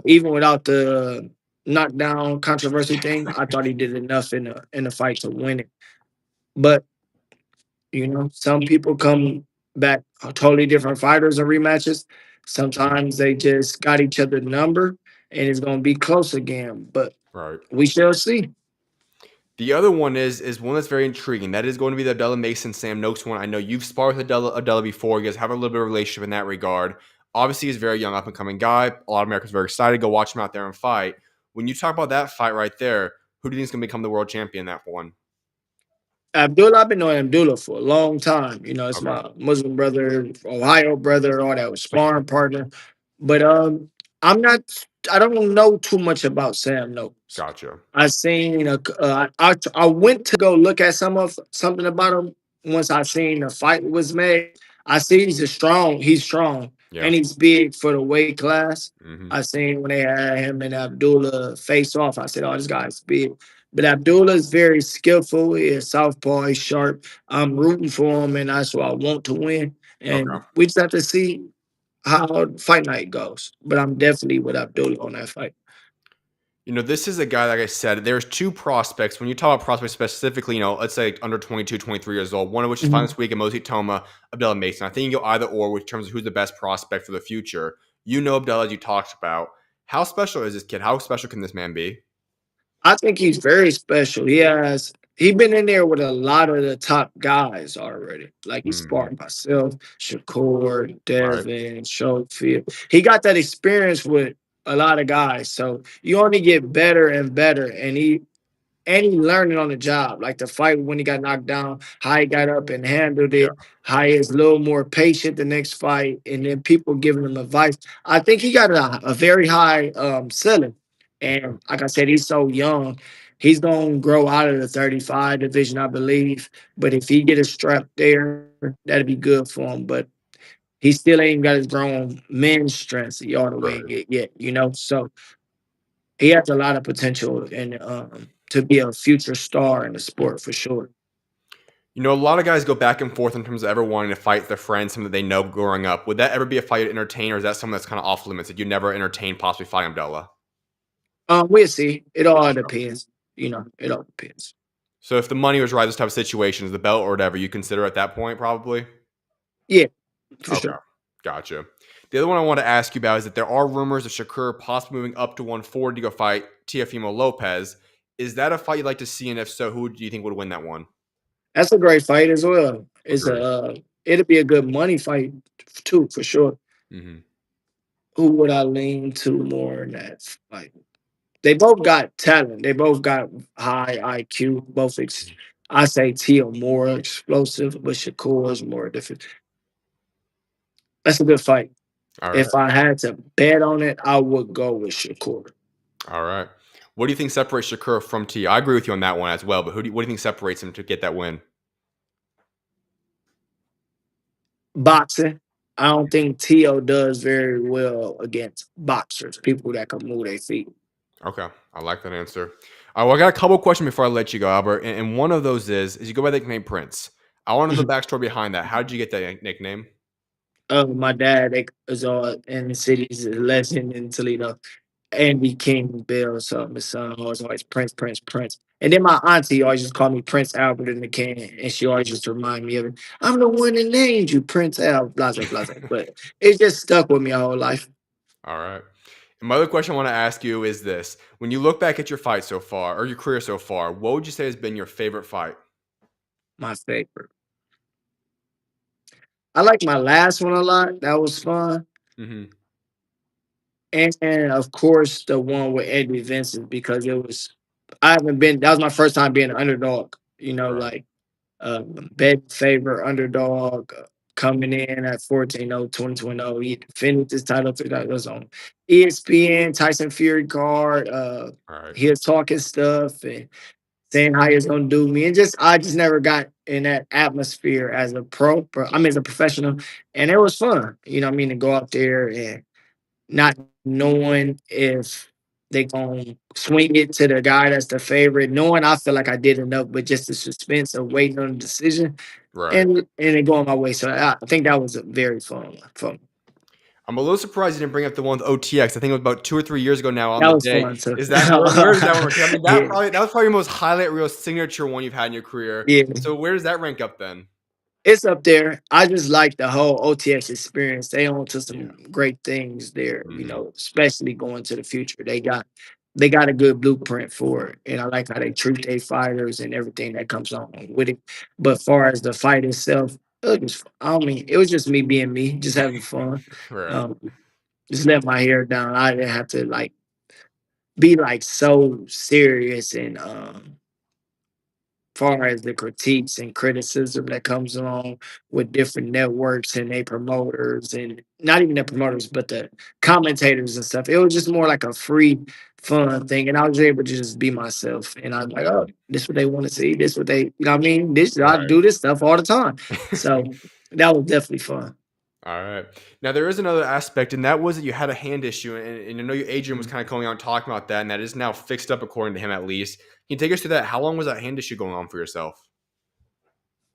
B: Even without the knockdown controversy thing, I thought he did enough in the fight to win it. But some people come back totally different fighters in rematches. Sometimes they just got each other number and it's gonna be close again. But
A: Right.
B: we shall see.
A: The other one is one that's very intriguing. That is going to be the Abdullah Mason Sam Noakes one. I know you've sparred with Abdullah before. You guys have a little bit of a relationship in that regard. Obviously, he's a very young, up and coming guy. A lot of Americans are very excited to go watch him out there and fight. When you talk about that fight right there, who do you think is going to become the world champion in that one?
B: Abdullah, I've been knowing Abdullah for a long time. It's
A: Okay,
B: my Muslim brother, Ohio brother, all that was sparring partner. But I'm not. I don't know too much about Sam Noakes.
A: gotcha.
B: I seen I went to go look at something about him once I seen the fight was made. I see he's strong
A: Yeah.
B: and he's big for the weight class.
A: Hmm.
B: I seen when they had him and Abdullah face off. I said, "Oh, this guy's big." But Abdullah is very skillful. He is southpaw. He's sharp. I'm rooting for him, and that's why I want to win.
A: Okay.
B: And we just have to see how fight night goes. But I'm definitely with Abdullah on that fight.
A: This is a guy, like I said, there's two prospects. When you talk about prospects specifically, let's say under 22, 23 years old, one of which is finals week and Mosey Toma, Abdullah Mason. I think you can go either or in terms of who's the best prospect for the future. Abdullah, as you talked about. How special is this kid? How special can this man be?
B: I think he's very special. He been in there with a lot of the top guys already. Like he
A: Hmm.
B: sparred myself, Shakur,
A: Right.
B: Devin, Schofield. He got that experience with a lot of guys. So you only get better and better. And he learning on the job, like the fight when he got knocked down, how he got up and handled
A: Yeah.
B: it, how he is a little more patient the next fight, and then people giving him advice. I think he got a very high ceiling.
A: Okay.
B: And like I said, he's so young. He's gonna grow out of the 35 division, I believe. But if he get a strap there, that'd be good for him. But he still ain't got his grown men's strength all the way
A: Right.
B: yet. So he has a lot of potential and to be a future star in the sport for sure.
A: A lot of guys go back and forth in terms of ever wanting to fight their friends, something that they know growing up. Would that ever be a fight to entertain, or is that something that's kind of off limits that you never entertain possibly fighting Abdullah?
B: We'll see. It all depends. It all depends.
A: So if the money was right, this type of situations, the belt or whatever, you consider at that point probably?
B: Yeah, for
A: Okay,
B: sure.
A: gotcha. The other one I want to ask you about is that there are rumors of Shakur possibly moving up to 140 to go fight Teofimo Lopez. Is that a fight you'd like to see? And if so, who do you think would win that one?
B: That's a great fight as well.
A: Agree.
B: It'll be a good money fight too, for sure.
A: Hmm.
B: Who would I lean to more in that fight? They both got talent. They both got high IQ. I say Tio more explosive, but Shakur is more different. That's a good fight.
A: All right.
B: If I had to bet on it, I would go with Shakur.
A: All right. What do you think separates Shakur from T? I agree with you on that one as well, but what do you think separates him to get that win?
B: Boxing. I don't think Tio does very well against boxers, people that can move their feet.
A: Okay, I like that answer. All right, well, I got a couple questions before I let you go, Albert, and one of those is you go by the nickname Prince. I want to know the backstory behind that. How did you get that nickname?
B: My dad is all in the city's a legend in Toledo. Andy King Bill, so my son was always Prince, Prince, Prince. And then my auntie always just called me Prince Albert in the can, and she always just remind me of it. I'm the one that named you Prince Albert, blase, blase. But it just stuck with me my whole life.
A: All right. And my other question I want to ask you is this: when you look back at your fight so far, or your career so far, what would you say has been your favorite fight?
B: My favorite. I like my last one a lot. That was fun.
A: Hmm.
B: And of course the one with Eddie Vincent because it was I haven't been that was my first time being an underdog,
A: Right.
B: like bed favor underdog coming in at 14-0, 20-0. He defended this title that was on ESPN, Tyson Fury card.
A: All right.
B: He was talking stuff and saying how he was gonna do me. And just I just never got in that atmosphere as a I mean as a professional. And it was fun, what I mean, to go out there and not knowing if they gonna swing it to the guy that's the favorite, knowing I feel like I did enough, but just the suspense of waiting on the decision
A: Right.
B: and it going my way. So I think that was a very fun one. Fun.
A: I'm a little surprised you didn't bring up the one with OTX. I think it was about 2 or 3 years ago now on
B: That
A: the
B: was
A: day.
B: fun too.
A: Is that where does that one rank? I mean,
B: Yeah,
A: that was probably your most highlight reel signature one you've had in your career.
B: yeah.
A: So where does that rank up then?
B: It's up there. I just like the whole OTX experience. They on to
A: Yeah.
B: some great things there,
A: Hmm.
B: especially going to the future. They got a good blueprint for it. And I like how they treat their fighters and everything that comes on with it. But far as the fight itself, I mean, it was just me being me, just having fun.
A: Right.
B: Um, just let my hair down. I didn't have to like be like so serious and far as the critiques and criticism that comes along with different networks and they promoters and not even the promoters but the commentators and stuff. It was just more like a free fun thing and I was able to just be myself and I was like, oh, this what they want to see, this what they what I mean, this I
A: Right.
B: do this stuff all the time. So that was definitely fun.
A: All right. Now there is another aspect, and that was that you had a hand issue, and I know Adrian was kind of coming out and talking about that, and that is now fixed up according to him at least. Can you take us through that? How long was that hand issue going on for yourself?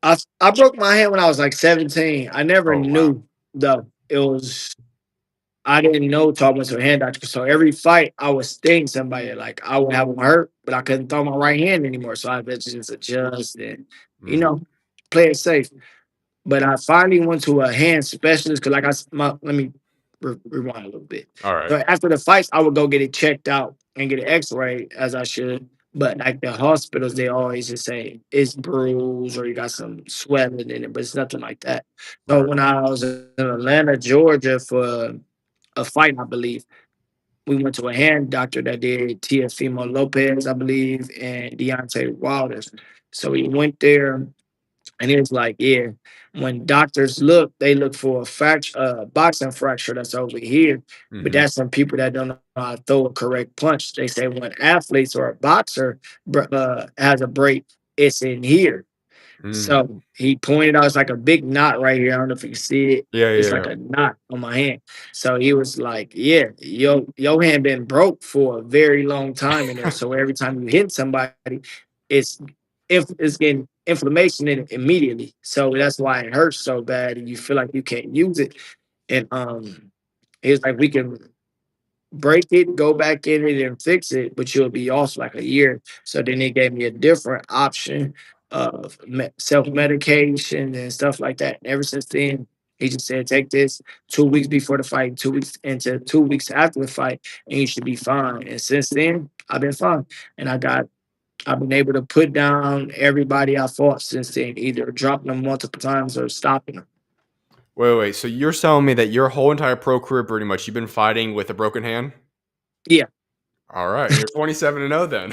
B: I broke my hand when I was like 17. I never
A: Oh wow.
B: knew though. It was I didn't know till I went to a hand doctor. So every fight, I was sting somebody. Like I would have them hurt, but I couldn't throw my right hand anymore. So I had to just adjust and, you
A: Mm,
B: know, play it safe. But I finally went to a hand specialist because, like let me rewind a little bit.
A: all right.
B: So after the fights, I would go get it checked out and get an X-ray as I should. But like the hospitals, they always just say it's bruised or you got some swelling in it, but it's nothing like that. So
A: Right.
B: when I was in Atlanta, Georgia for a fight, I believe. We went to a hand doctor that did Teofimo Lopez, I believe, and Deontay Wilder's. So we went there, and it was like, yeah, when doctors look, they look for a fracture, boxing fracture that's over here. But
A: Hmm.
B: that's some people that don't know how to throw a correct punch. They say when athletes or a boxer has a break, it's in here.
A: Mm.
B: So he pointed out it's like a big knot right here. I don't know if you can see it.
A: Yeah.
B: It's
A: Yeah.
B: like a knot on my hand. So he was like, "Yeah, your hand been broke for a very long time in there. So every time you hit somebody, it's if it's getting inflammation in it immediately. So that's why it hurts so bad, and you feel like you can't use it. And he was like, we can break it, go back in it and fix it, but you'll be off like a year. So then they gave me a different option of self medication and stuff like that. And ever since then, he just said, take this 2 weeks before the fight, 2 weeks into 2 weeks after the fight, and you should be fine. And since then, I've been fine. And I've been able to put down everybody I fought since then, either dropping them multiple times or stopping them.
A: Wait. So you're telling me that your whole entire pro career, pretty much, you've been fighting with a broken hand?
B: Yeah.
A: All right, and you're 27-0 then.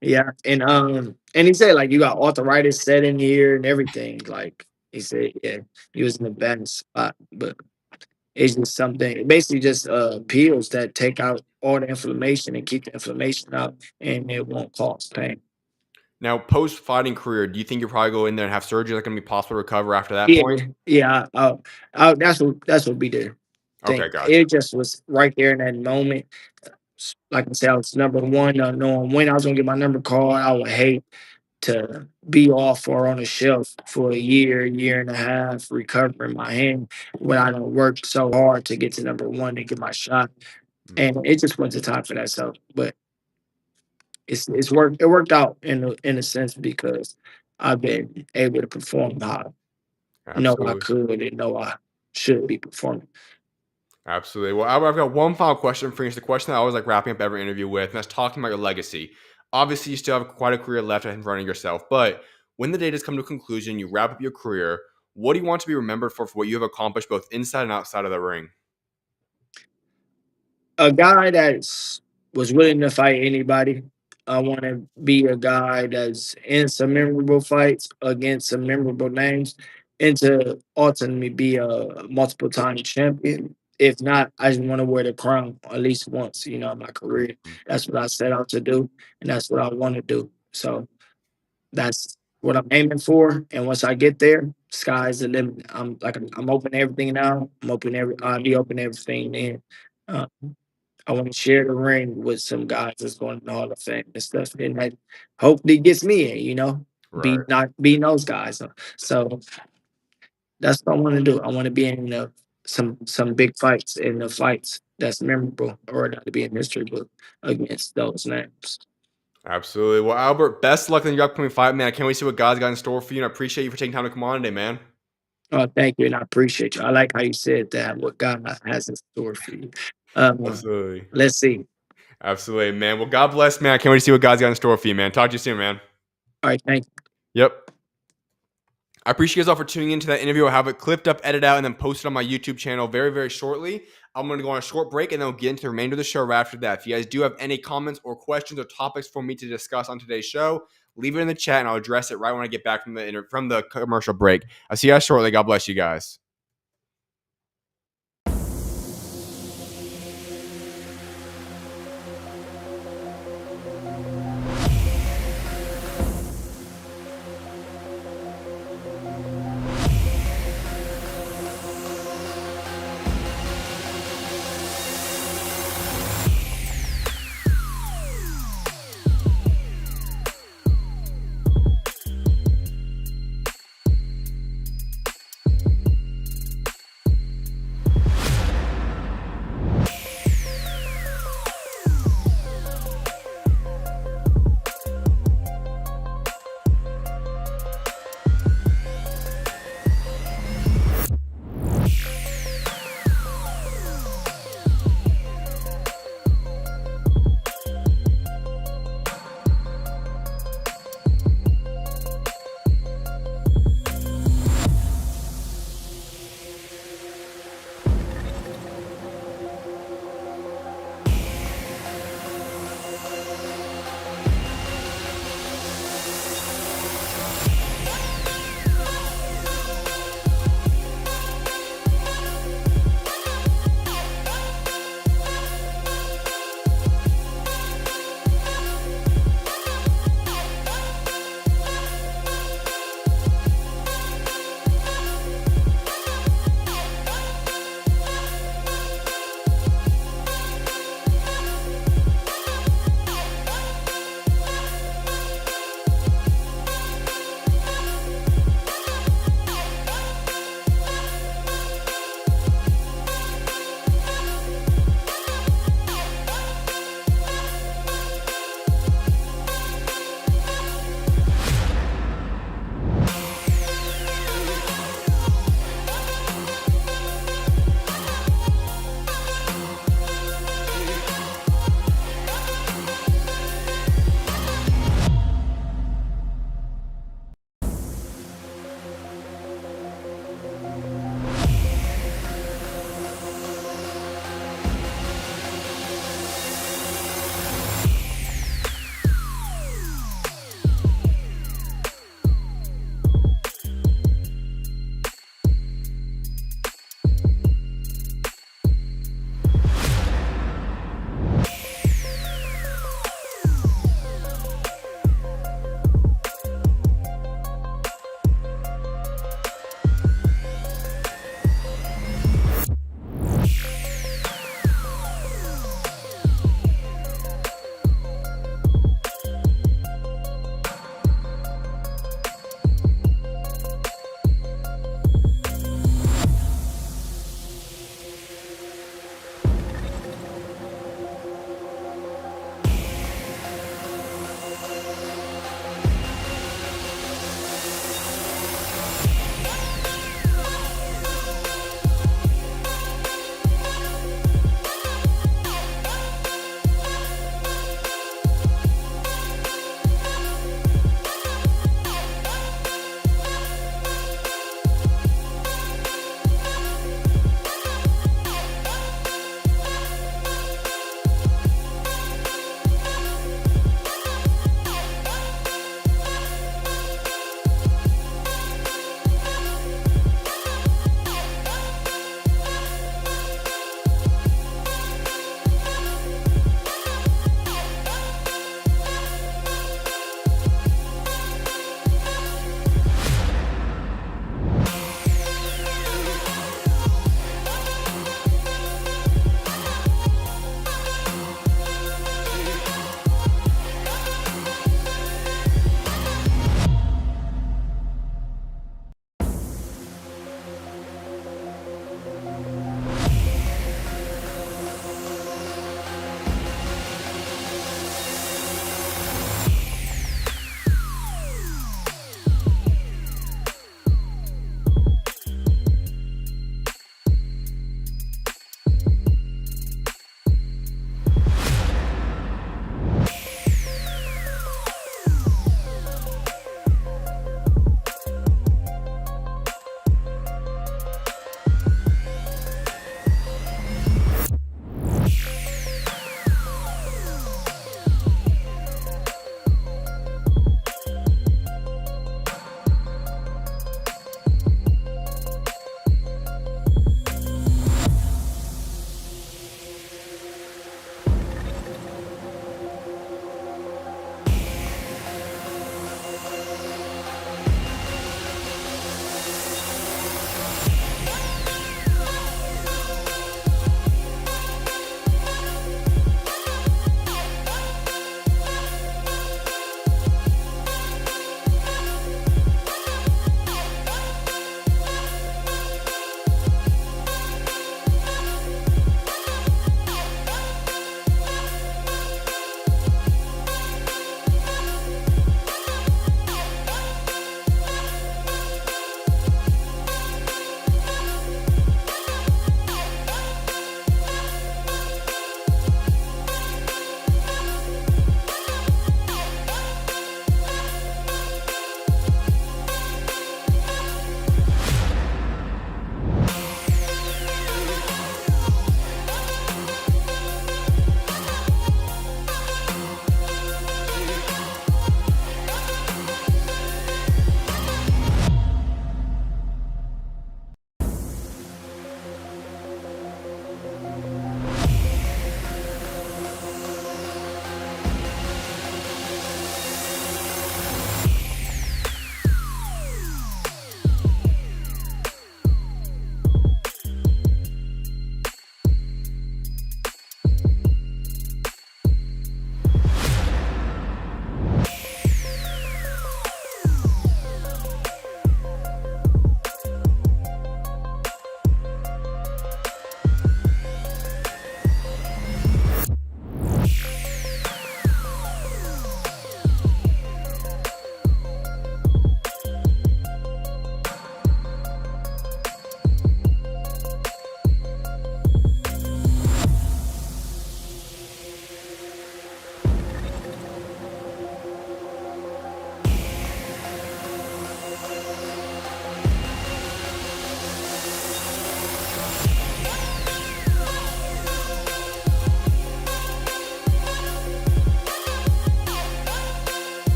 B: Yeah, and he said like you got arthritis set in here and everything. Like he said, yeah, he was in a bad spot, but it's just something. Basically, just pills that take out all the inflammation and keep the inflammation out, and it won't cause pain.
A: Now, post fighting career, do you think you'll probably go in there and have surgery that's going to be possible to recover after that
B: Yeah,
A: point?
B: yeah. That's what be the
A: Okay,
B: thing.
A: gotcha.
B: It just was right there in that moment. Like I said, I was number one, knowing when I was gonna get my number called. I would hate. to be off or on a shelf for a year and a half, recovering my hand when I don't work so hard to get to number one to get my shot.
A: Mm,
B: And it just wasn't time for that. So, but it's worked. It worked out in a sense because I've been able to perform how I know I
A: absolutely.
B: could and know I should be performing.
A: Absolutely. Well, Albert, I've got one final question for you. It's the question that I always like wrapping up every interview with, and that's talking about your legacy. Obviously, you still have quite a career left in front of yourself, but when the day does come to a conclusion, you wrap up your career, what do you want to be remembered for what you have accomplished both inside and outside of the ring?
B: A guy that's was willing to fight anybody. I want to be a guy that's in some memorable fights against some memorable names, and to ultimately be a multiple time champion. If not, I just want to wear the crown at least once, in my career. That's what I set out to do, and that's what I want to do. So that's what I'm aiming for. And once I get there, sky's the limit. I'm open to everything now. I'll be open to everything then. Uh, I want to share the ring with some guys that's going to the Hall of Fame and stuff, and that hopefully gets me in. Be
A: Right.
B: not being those guys. So that's what I want to do. I want to be in some big fights, in the fights that's memorable or not to be in history book against those names.
A: Absolutely. Well, Albert, best luck in your upcoming fight, man. I can't wait to see what God's got in store for you, and I appreciate you for taking time to come on today, man.
B: Oh, thank you, and I appreciate you. I like how you said that. What God has in store for you.
A: Absolutely.
B: Let's see.
A: Absolutely, man. Well, God bless, man. I can't wait to see what God's got in store for you, man. Talk to you soon, man.
B: All right, thank you.
A: Yep. I appreciate you guys all for tuning into that interview. I'll have it clipped up, edited out, and then posted on my YouTube channel very, very shortly. I'm going to go on a short break, and then we'll get into the remainder of the show right after that. If you guys do have any comments or questions or topics for me to discuss on today's show, leave it in the chat, and I'll address it right when I get back from the commercial break. I'll see you guys shortly. God bless you guys.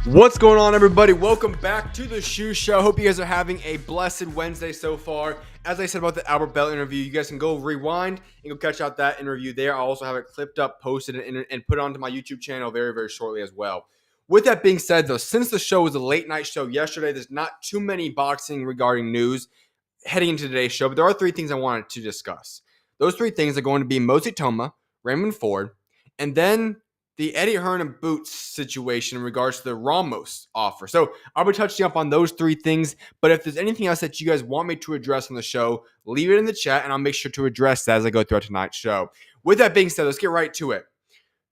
A: What's going on, everybody? Welcome back to the SchuZ Show. Hope you guys are having a blessed Wednesday so far. As I said about the Albert Bell interview, you guys can go rewind and go catch out that interview there. I'll also have it clipped up, posted, and put it onto my YouTube channel very, very shortly as well. With that being said, though, since the show was a late night show yesterday, there's not too many boxing regarding news heading into today's show, but there are three things I wanted to discuss. Those three things are going to be Itauma, Raymond Ford, and then the Eddie Hearn and Boots situation in regards to the Ramos offer. So I'll be touching up on those three things, but if there's anything else that you guys want me to address on the show, leave it in the chat and I'll make sure to address that as I go throughout tonight's show. With that being said, let's get right to it.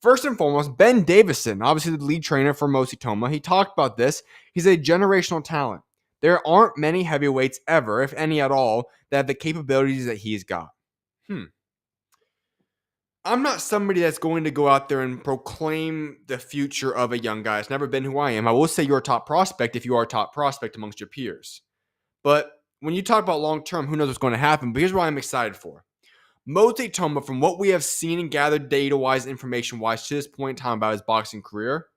A: First and foremost, Ben Davison, obviously the lead trainer for Itauma, he talked about this. He's a generational talent. There aren't many heavyweights ever, if any at all, that have the capabilities that he's got. I'm not somebody that's going to go out there and proclaim the future of a young guy. It's never been who I am. I will say you're a top prospect if you are a top prospect amongst your peers. But when you talk about long term, who knows what's going to happen? But here's what I'm excited for. Itauma, from what we have seen and gathered data-wise, information-wise to this point in time about his boxing career,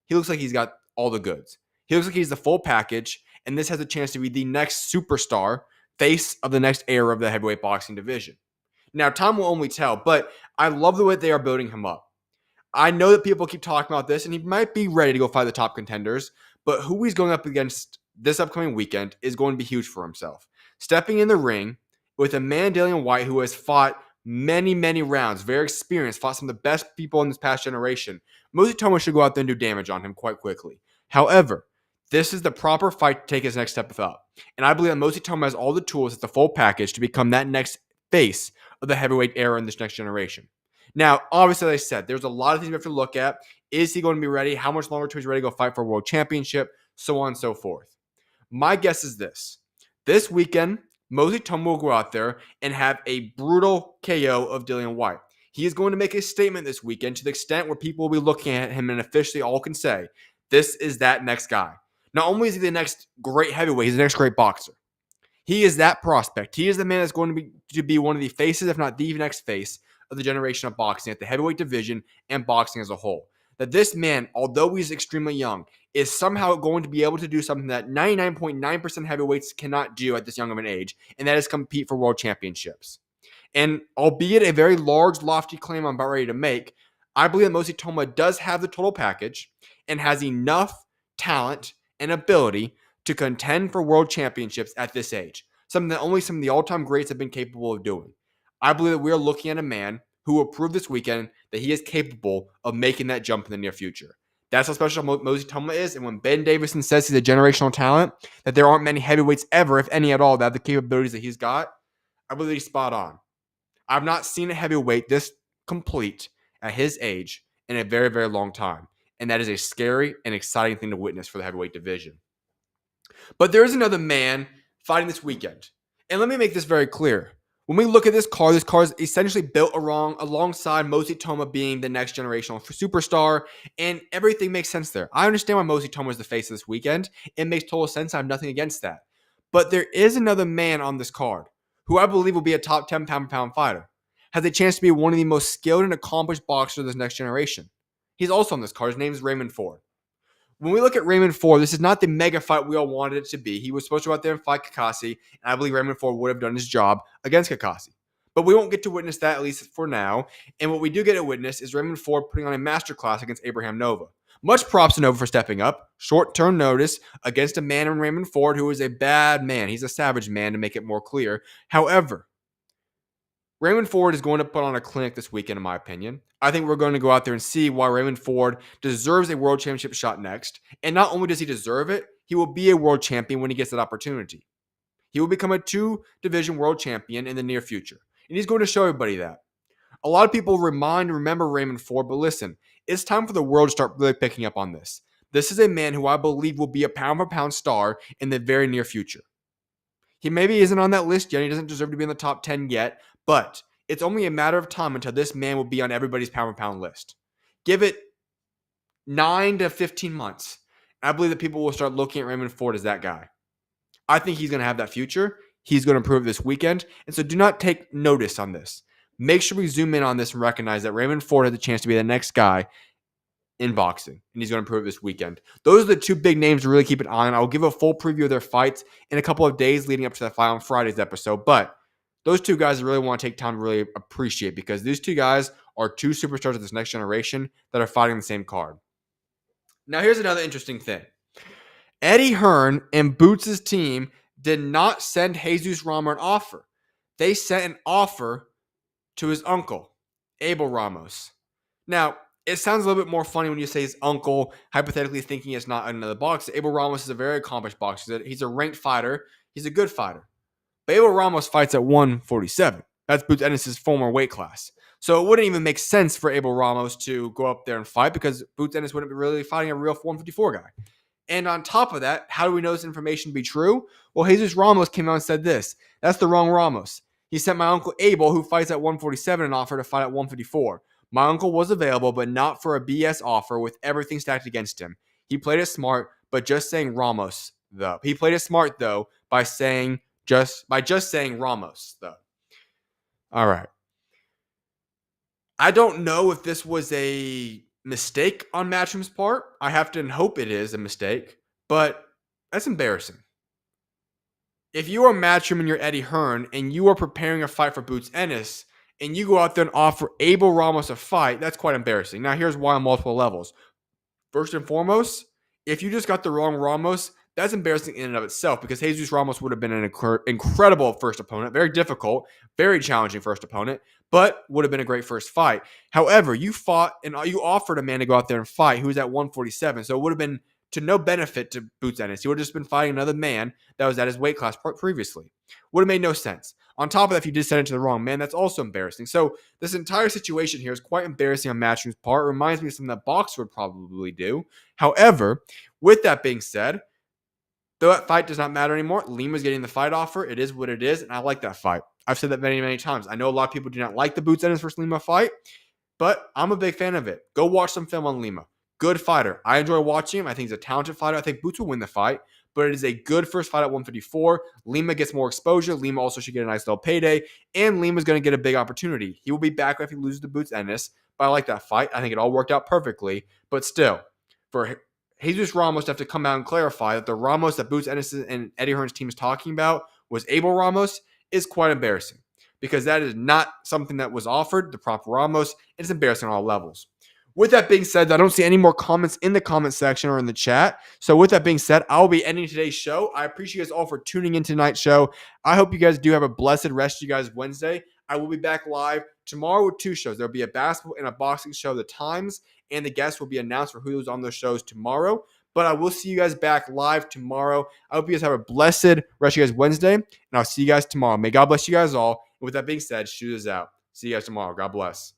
A: he looks like he's got all the goods. He looks like he's the full package, and this has a chance to be the next superstar, face of the next era of the heavyweight boxing division. Now, time will only tell, but I love the way they are building him up. I know that people keep talking about this, and he might be ready to go fight the top contenders, but who he's going up against this upcoming weekend is going to be huge for himself. Stepping in the ring with a man, Dillian Whyte, who has fought many, many rounds, very experienced, fought some of the best people in this past generation. Itauma should go out there and do damage on him quite quickly. However, this is the proper fight to take his next step up. And I believe that Itauma has all the tools, it's the full package to become that next face of the heavyweight era in this next generation. Now, obviously, as I said, there's a lot of things we have to look at. Is he going to be ready? How much longer till he's ready to go fight for a world championship? So on and so forth. My guess is this. This weekend, Itauma will go out there and have a brutal KO of Dillian Whyte. He is going to make a statement this weekend to the extent where people will be looking at him and officially all can say, this is that next guy. Not only is he the next great heavyweight, he's the next great boxer. He is that prospect. He is the man that's going to be one of the faces, if not the next face, of the generation of boxing at the heavyweight division and boxing as a whole. That this man, although he's extremely young, is somehow going to be able to do something that 99.9% heavyweights cannot do at this young of an age, and that is compete for world championships. And albeit a very large, lofty claim I'm about ready to make, I believe that Itauma does have the total package and has enough talent and ability to contend for world championships at this age, something that only some of the all-time greats have been capable of doing. I believe that we are looking at a man who will prove this weekend that he is capable of making that jump in the near future. That's how special Itauma is, and when Ben Davison says he's a generational talent, that there aren't many heavyweights ever, if any at all, that have the capabilities that he's got, I believe he's spot on. I've not seen a heavyweight this complete at his age in a very, very long time, and that is a scary and exciting thing to witness for the heavyweight division. But there is another man fighting this weekend. And let me make this very clear. When we look at this card is essentially built alongside Itauma being the next generational superstar, and everything makes sense there. I understand why Itauma is the face of this weekend. It makes total sense. I have nothing against that. But there is another man on this card who I believe will be a top 10 pound-for-pound fighter. Has a chance to be one of the most skilled and accomplished boxers of this next generation. He's also on this card. His name is Raymond Ford. When we look at Raymond Ford, this is not the mega fight we all wanted it to be. He was supposed to go out there and fight Kakashi, and I believe Raymond Ford would have done his job against Kakashi. But we won't get to witness that, at least for now. And what we do get to witness is Raymond Ford putting on a masterclass against Abraham Nova. Much props to Nova for stepping up. Short-term notice against a man in Raymond Ford who is a bad man. He's a savage man, to make it more clear. However, Raymond Ford is going to put on a clinic this weekend, in my opinion. I think we're going to go out there and see why Raymond Ford deserves a world championship shot next. And not only does he deserve it, he will be a world champion when he gets that opportunity. He will become a 2-division world champion in the near future. And he's going to show everybody that. A lot of people remember Raymond Ford, but listen, it's time for the world to start really picking up on this. This is a man who I believe will be a pound-for-pound star in the very near future. He maybe isn't on that list yet. He doesn't deserve to be in the top 10 yet, but it's only a matter of time until this man will be on everybody's pound-for-pound list. Give it 9 to 15 months. I believe that people will start looking at Raymond Ford as that guy. I think he's going to have that future. He's going to prove this weekend. And so do not take notice on this. Make sure we zoom in on this and recognize that Raymond Ford has a chance to be the next guy in boxing, and he's going to prove it this weekend. Those are the two big names to really keep an eye on. I'll give a full preview of their fights in a couple of days leading up to that fight on Friday's episode, but those two guys I really want to take time to really appreciate because these two guys are two superstars of this next generation that are fighting the same card. Now, here's another interesting thing. Eddie Hearn and Boots' team did not send Jesus Ramos an offer. They sent an offer to his uncle, Abel Ramos. Now, it sounds a little bit more funny when you say his uncle, hypothetically thinking it's not another boxer. Abel Ramos is a very accomplished boxer. He's a ranked fighter. He's a good fighter. But Abel Ramos fights at 147. That's Boots Ennis' former weight class. So it wouldn't even make sense for Abel Ramos to go up there and fight because Boots Ennis wouldn't be really fighting a real 154 guy. And on top of that, how do we know this information to be true? Well, Jesus Ramos came out and said this. That's the wrong Ramos. He sent my uncle Abel, who fights at 147, an offer to fight at 154. My uncle was available, but not for a BS offer with everything stacked against him. He played it smart, but just saying Ramos, though. He played it smart, though, by just saying Ramos, though. All right. I don't know if this was a mistake on Matchroom's part. I have to hope it is a mistake, but that's embarrassing. If you are Matchroom and you're Eddie Hearn and you are preparing a fight for Boots Ennis and you go out there and offer Abel Ramos a fight, that's quite embarrassing. Now, here's why on multiple levels. First and foremost, if you just got the wrong Ramos, that's embarrassing in and of itself because Jesus Ramos would have been an incredible first opponent, very difficult, very challenging first opponent, but would have been a great first fight. However, you fought and you offered a man to go out there and fight who was at 147, so it would have been to no benefit to Boots Ennis. He would have just been fighting another man that was at his weight class previously. Would have made no sense. On top of that, if you did send it to the wrong man, that's also embarrassing. So this entire situation here is quite embarrassing on Matchroom's part. It reminds me of something that Boxer would probably do. However, with that being said, though that fight does not matter anymore, Lima's getting the fight offer. It is what it is, and I like that fight. I've said that many, many times. I know a lot of people do not like the Boots Ennis versus Lima fight, but I'm a big fan of it. Go watch some film on Lima. Good fighter. I enjoy watching him. I think he's a talented fighter. I think Boots will win the fight, but it is a good first fight at 154. Lima gets more exposure. Lima also should get a nice little payday, and Lima's going to get a big opportunity. He will be back if he loses to Boots Ennis, but I like that fight. I think it all worked out perfectly, but still, for Jesus Ramos to have to come out and clarify that the Ramos that Boots Ennis and Eddie Hearn's team is talking about was Abel Ramos is quite embarrassing because that is not something that was offered, the proper Ramos. It's embarrassing on all levels. With that being said, I don't see any more comments in the comment section or in the chat. So with that being said, I'll be ending today's show. I appreciate you guys all for tuning in tonight's show. I hope you guys do have a blessed rest of you guys Wednesday. I will be back live tomorrow with two shows. There'll be a basketball and a boxing show. The times and the guests will be announced for who's on those shows tomorrow. But I will see you guys back live tomorrow. I hope you guys have a blessed rest of you guys Wednesday, and I'll see you guys tomorrow. May God bless you guys all. And with that being said, SchuZ is out. See you guys tomorrow. God bless.